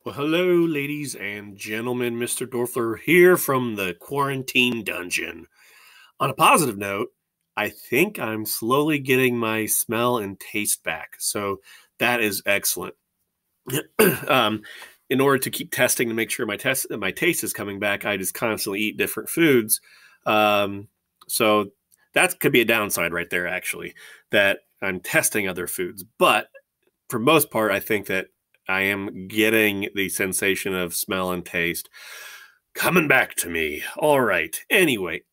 Well, hello, ladies and gentlemen. Mr. Dorfler here from the quarantine dungeon. On a positive note, I think I'm slowly getting my smell and taste back. So that is excellent. um, in order to keep testing to make sure my taste is coming back, I just constantly eat different foods. So that could be a downside right there, actually, that I'm testing other foods. But for most part, I think that I am getting the sensation of smell and taste coming back to me. All right. Anyway,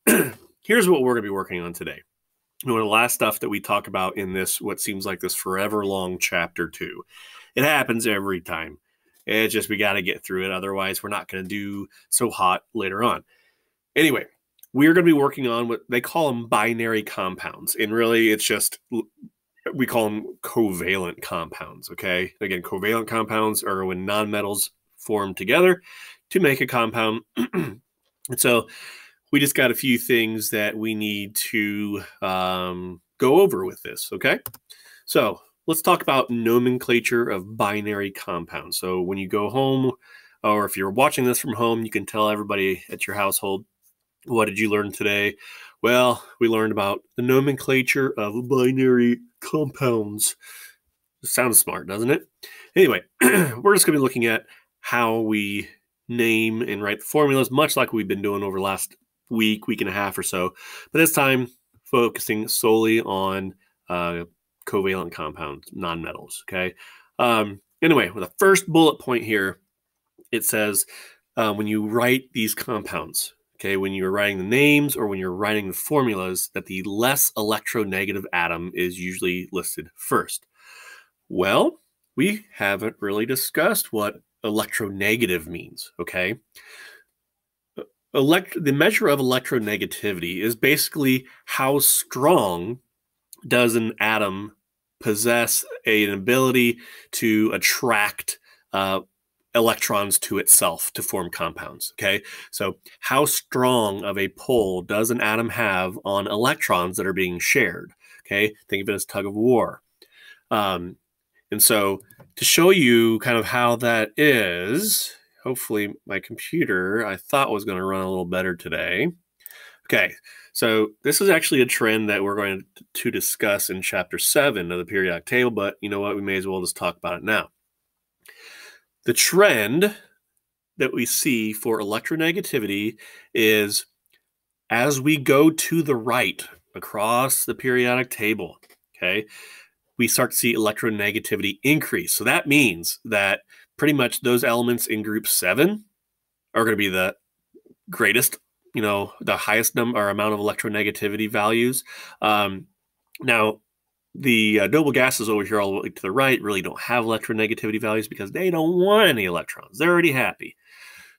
here's what we're going to be working on today. One of the last stuff that we talk about in this, what seems like this forever long chapter 2. It happens every time. It's just we got to get through it. Otherwise, we're not going to do so hot later on. Anyway, we're going to be working on what they call them binary compounds. And really, it's just we call them covalent compounds, okay? Again, covalent compounds are when nonmetals form together to make a compound. And so we just got a few things that we need to go over with this, okay? So let's talk about nomenclature of binary compounds. So when you go home, or if you're watching this from home, you can tell everybody at your household, what did you learn today? Well, we learned about the nomenclature of binary compounds. It sounds smart, doesn't it? Anyway, we're just going to be looking at how we name and write the formulas, much like we've been doing over the last week and a half or so. But this time, focusing solely on covalent compounds, nonmetals, okay? Anyway, with the first bullet point here, it says when you write these compounds, okay, when you're writing the names or when you're writing the formulas, that the less electronegative atom is usually listed first. Well, we haven't really discussed what electronegative means, okay? The measure of electronegativity is basically how strong does an atom possess an ability to attract electrons to itself to form compounds, okay? So how strong of a pull does an atom have on electrons that are being shared, okay? Think of it as tug of war. And so to show you kind of how that is, hopefully my computer, I thought was going to run a little better today. Okay, so this is actually a trend that we're going to discuss in chapter 7 of the periodic table, but you know what? We may as well just talk about it now. The trend that we see for electronegativity is as we go to the right across the periodic table, okay, we start to see electronegativity increase. So that means that pretty much those elements in group 7 are going to be the greatest, the highest number or amount of electronegativity values. Now, the noble gases over here all the way to the right really don't have electronegativity values because they don't want any electrons. They're already happy.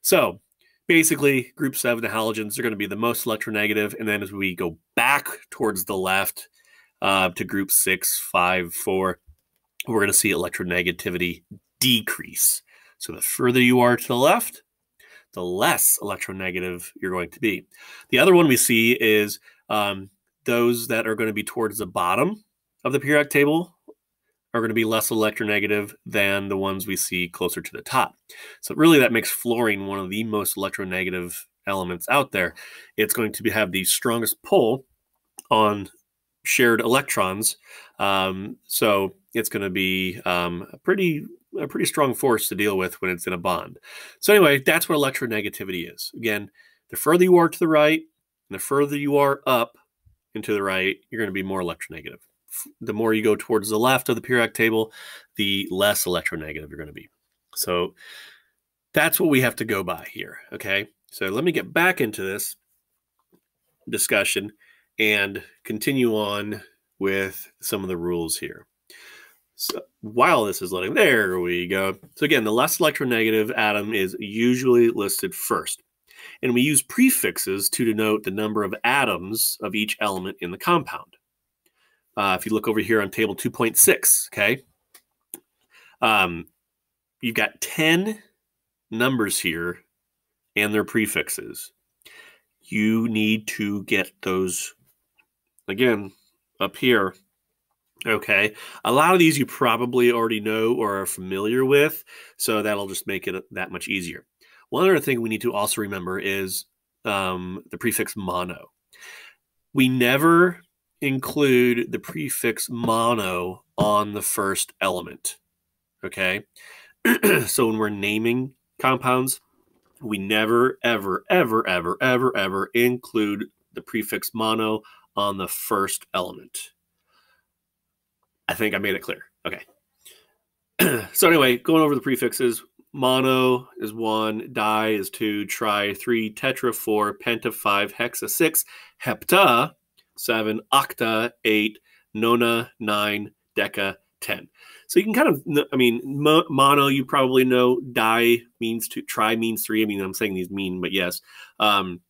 So basically, group 7, the halogens, are going to be the most electronegative. And then as we go back towards the left to group 6, 5, 4, we're going to see electronegativity decrease. So the further you are to the left, the less electronegative you're going to be. The other one we see is those that are going to be towards the bottom of the periodic table are going to be less electronegative than the ones we see closer to the top. So really that makes fluorine one of the most electronegative elements out there. It's going to have the strongest pull on shared electrons. So it's going to be a pretty strong force to deal with when it's in a bond. So anyway, that's what electronegativity is. Again, the further you are to the right, and the further you are up and to the right, you're going to be more electronegative. The more you go towards the left of the periodic table, the less electronegative you're going to be. So that's what we have to go by here, okay? So let me get back into this discussion and continue on with some of the rules here. So while this is loading, there we go. So again, the less electronegative atom is usually listed first. And we use prefixes to denote the number of atoms of each element in the compound. If you look over here on table 2.6, okay, you've got 10 numbers here and their prefixes. You need to get those, again, up here Okay, a lot of these you probably already know or are familiar with, so that'll just make it that much easier. One other thing we need to also remember is the prefix mono. We never include the prefix mono on the first element, okay? So when we're naming compounds, we never, ever, ever, ever, ever, ever include the prefix mono on the first element. I think I made it clear. Okay. So anyway, going over the prefixes, mono is 1, di is 2, tri 3, tetra 4, penta 5, hexa 6, hepta 7, octa 8, nona 9, deca 10. So you can kind of, I mean, mono you probably know, di means 2, tri means 3. I mean, I'm saying these mean, but yes. Some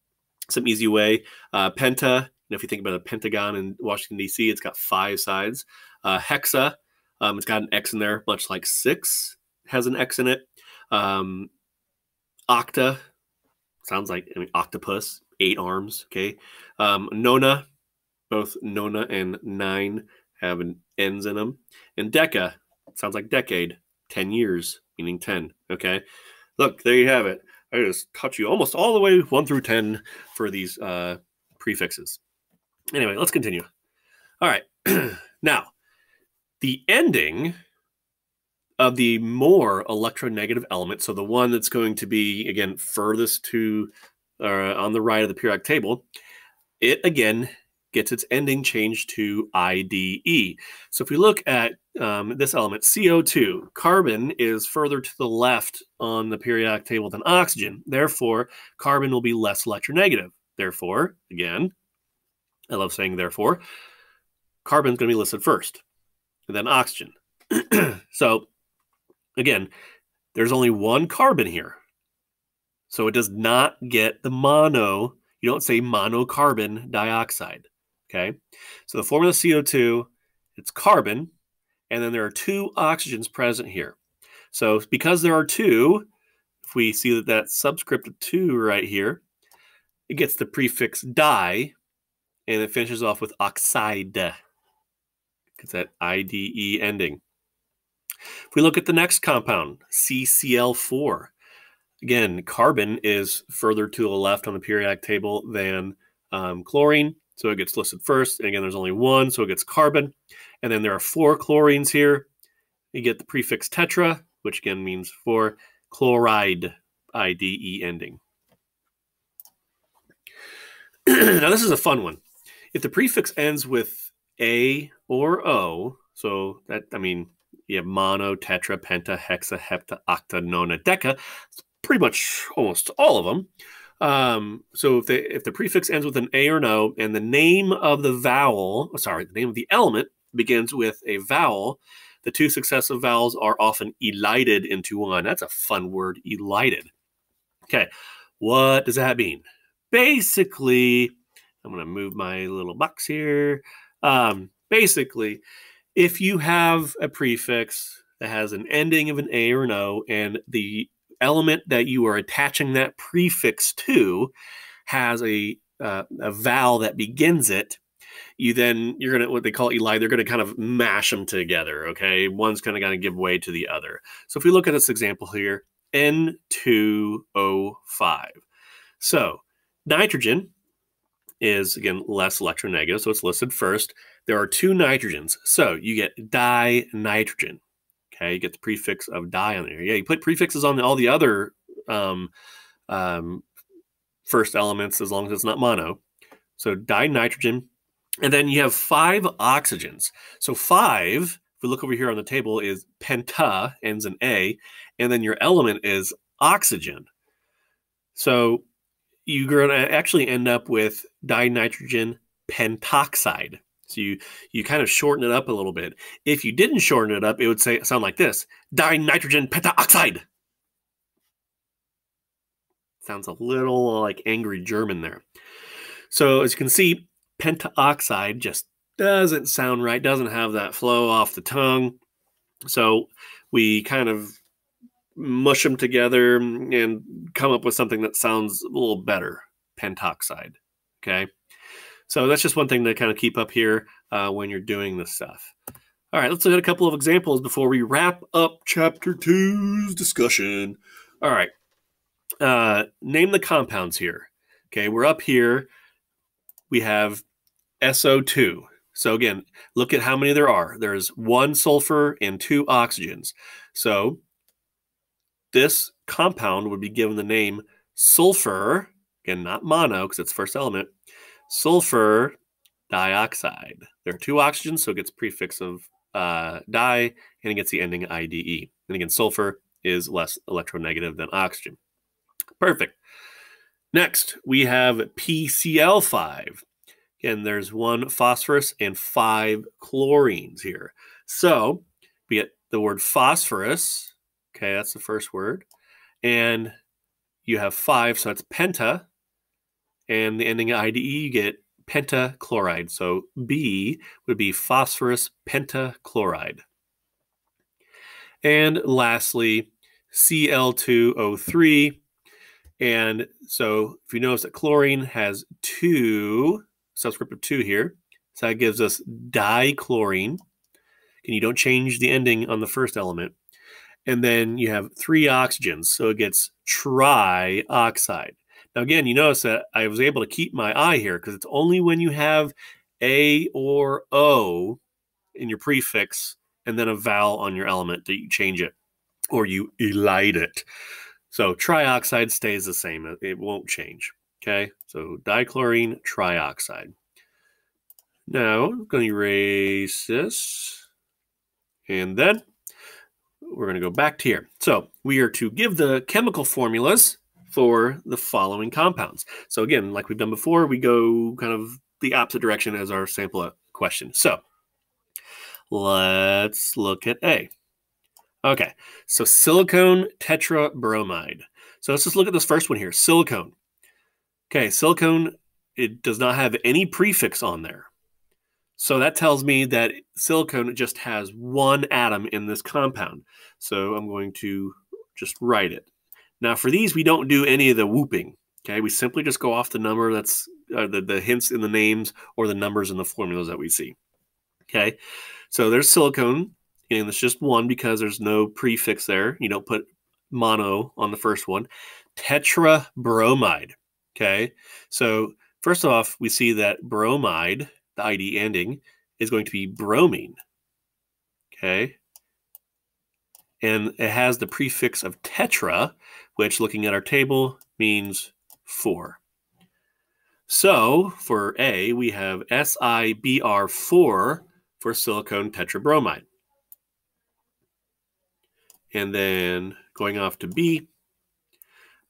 easy way. Penta, if you think about a pentagon in Washington, D.C., it's got 5 sides. Hexa, it's got an X in there, much like 6 has an X in it. Octa, sounds like, I mean, octopus, 8 arms, okay. Nona, both nona and 9 have an N's in them. And deca, sounds like decade, 10 years, meaning 10, okay. Look, there you have it. I just taught you almost all the way 1 through 10 for these prefixes. Anyway, let's continue. All right. Now, the ending of the more electronegative element, so the one that's going to be, again, furthest to on the right of the periodic table, it, again, gets its ending changed to IDE. So if we look at this element, CO2, carbon is further to the left on the periodic table than oxygen. Therefore, carbon will be less electronegative. Therefore, again, I love saying therefore, carbon is going to be listed first, and then oxygen. So, again, there's only one carbon here. So it does not get the mono. You don't say monocarbon dioxide. Okay, so the formula CO2, it's carbon, and then there are 2 oxygens present here. So because there are 2, if we see that that's subscript of 2 right here, it gets the prefix di, and it finishes off with oxide. It's that IDE ending. If we look at the next compound, CCl4, again, carbon is further to the left on the periodic table than chlorine. So it gets listed first. And again, there's only 1, so it gets carbon. And then there are 4 chlorines here. You get the prefix tetra, which again means 4, chloride, IDE ending. Now, this is a fun one. If the prefix ends with A or O, so that, I mean, you have mono, tetra, penta, hexa, hepta, octa, nona, deca, pretty much almost all of them. So if the prefix ends with an A or an O, and the name of the vowel, the name of the element begins with a vowel, the 2 successive vowels are often elided into one. That's a fun word, elided. Okay, what does that mean? Basically, I'm going to move my little box here. Basically, if you have a prefix that has an ending of an A or an O, and the element that you are attaching that prefix to has a vowel that begins it, you're going to, what they call elide, they're going to kind of mash them together, okay? One's kind of give way to the other. So if we look at this example here, N2O5. So nitrogen is, again, less electronegative, so it's listed first. There are 2 nitrogens, so you get dinitrogen. Okay, you get the prefix of di on there. Yeah, you put prefixes on all the other first elements as long as it's not mono. So dinitrogen. And then you have 5 oxygens. So 5, if we look over here on the table, is penta, ends in A, and then your element is oxygen. So you're going to actually end up with dinitrogen pentoxide. So you kind of shorten it up a little bit. If you didn't shorten it up, it would sound like this: dinitrogen pentaoxide. Sounds a little like angry German there. So as you can see, pentaoxide just doesn't sound right, doesn't have that flow off the tongue. So we kind of mush them together and come up with something that sounds a little better, pentoxide. Okay. So that's just one thing to kind of keep up here. when you're doing this stuff. All right, let's look at a couple of examples before we wrap up Chapter 2's discussion. All right, name the compounds here. Okay, we're up here. We have SO2. So again, look at how many there are. There's 1 sulfur and 2 oxygens. So this compound would be given the name sulfur, again, not mono because it's first element, sulfur dioxide. There are 2 oxygens, so it gets prefix of di, and it gets the ending IDE. And again, sulfur is less electronegative than oxygen. Perfect. Next, we have PCl5. Again, there's 1 phosphorus and 5 chlorines here. So we get the word phosphorus. Okay, that's the first word. And you have 5, so that's penta. And the ending IDE, you get pentachloride. So B would be phosphorus pentachloride. And lastly, Cl2O3. And so if you notice that chlorine has 2, subscript of 2 here, so that gives us dichlorine. And you don't change the ending on the first element. And then you have 3 oxygens, so it gets trioxide. Now again, you notice that I was able to keep my I here because it's only when you have A or O in your prefix and then a vowel on your element that you change it or you elide it. So trioxide stays the same. It won't change. Okay, so dichlorine trioxide. Now I'm going to erase this. And then we're going to go back to here. So we are to give the chemical formulas for the following compounds. So again, like we've done before, we go kind of the opposite direction as our sample question. So let's look at A. Okay, so silicone tetrabromide. So let's just look at this first one here, silicone. Okay, silicone, it does not have any prefix on there. So that tells me that silicone just has 1 atom in this compound. So I'm going to just write it. Now for these, we don't do any of the whooping. Okay, we simply just go off the number that's the hints in the names or the numbers in the formulas that we see. Okay, so there's silicone, and it's just 1 because there's no prefix there. You don't put mono on the first one. Tetrabromide. Okay, so first off, we see that bromide, the ID ending, is going to be bromine. Okay, and it has the prefix of tetra, which looking at our table means 4. So for A, we have SiBr4 for silicone tetrabromide. And then going off to B,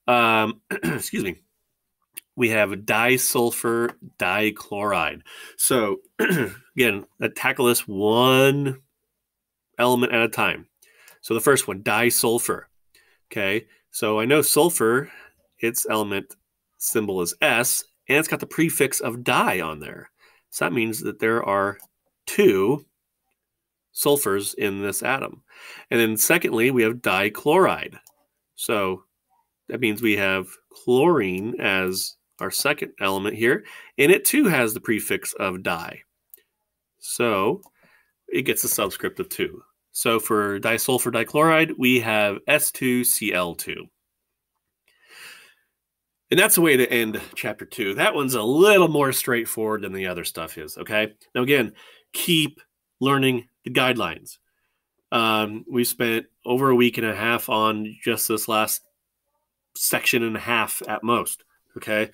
excuse me, we have disulfur dichloride. So again, let's tackle this one element at a time. So the first one, disulfur. Okay, so I know sulfur, its element symbol is S, and it's got the prefix of di on there. So that means that there are 2 sulfurs in this atom. And then secondly, we have dichloride. So that means we have chlorine as our second element here, and it too has the prefix of di. So it gets a subscript of 2. So for disulfur dichloride, we have S2Cl2. And that's the way to end chapter 2. That one's a little more straightforward than the other stuff is, okay? Now again, keep learning the guidelines. We spent over a week and a half on just this last section and a half at most, okay?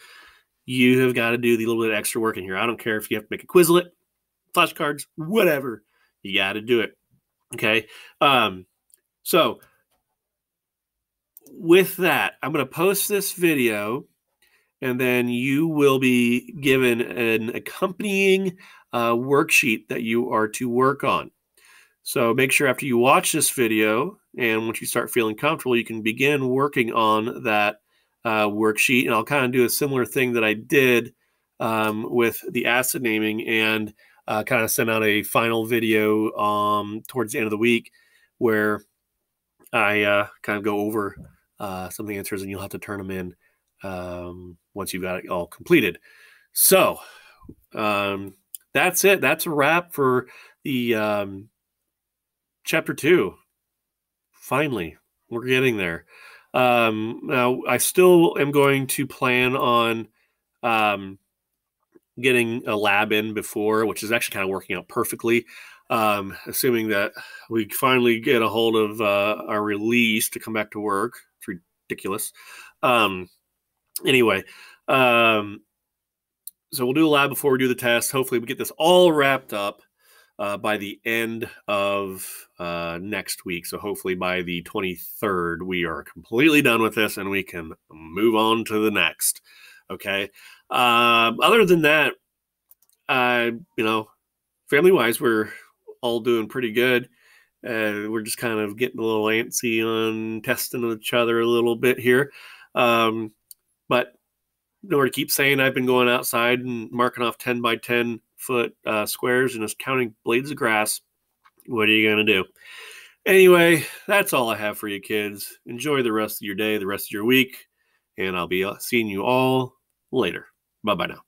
You have got to do the little bit of extra work in here. I don't care if you have to make a Quizlet, flashcards, whatever. You got to do it, okay? So with that, I'm going to post this video, and then you will be given an accompanying worksheet that you are to work on. So make sure after you watch this video, and once you start feeling comfortable, you can begin working on that worksheet. And I'll kind of do a similar thing that I did with the acid naming, and kind of send out a final video towards the end of the week where I kind of go over some of the answers, and you'll have to turn them in once you've got it all completed. So that's it. That's a wrap for the chapter 2. Finally, we're getting there. Now, I still am going to plan on getting a lab in before, which is actually kind of working out perfectly. Assuming that we finally get a hold of our release to come back to work. It's ridiculous. Anyway, so we'll do a lab before we do the test. Hopefully we get this all wrapped up by the end of next week. So hopefully by the 23rd, we are completely done with this and we can move on to the next. Okay. Other than that, family-wise, we're all doing pretty good. We're just kind of getting a little antsy on testing each other a little bit here. But to keep saying, I've been going outside and marking off 10 by 10 foot squares and just counting blades of grass. What are you going to do? Anyway, that's all I have for you kids. Enjoy the rest of your day, the rest of your week, and I'll be seeing you all later. Bye-bye now.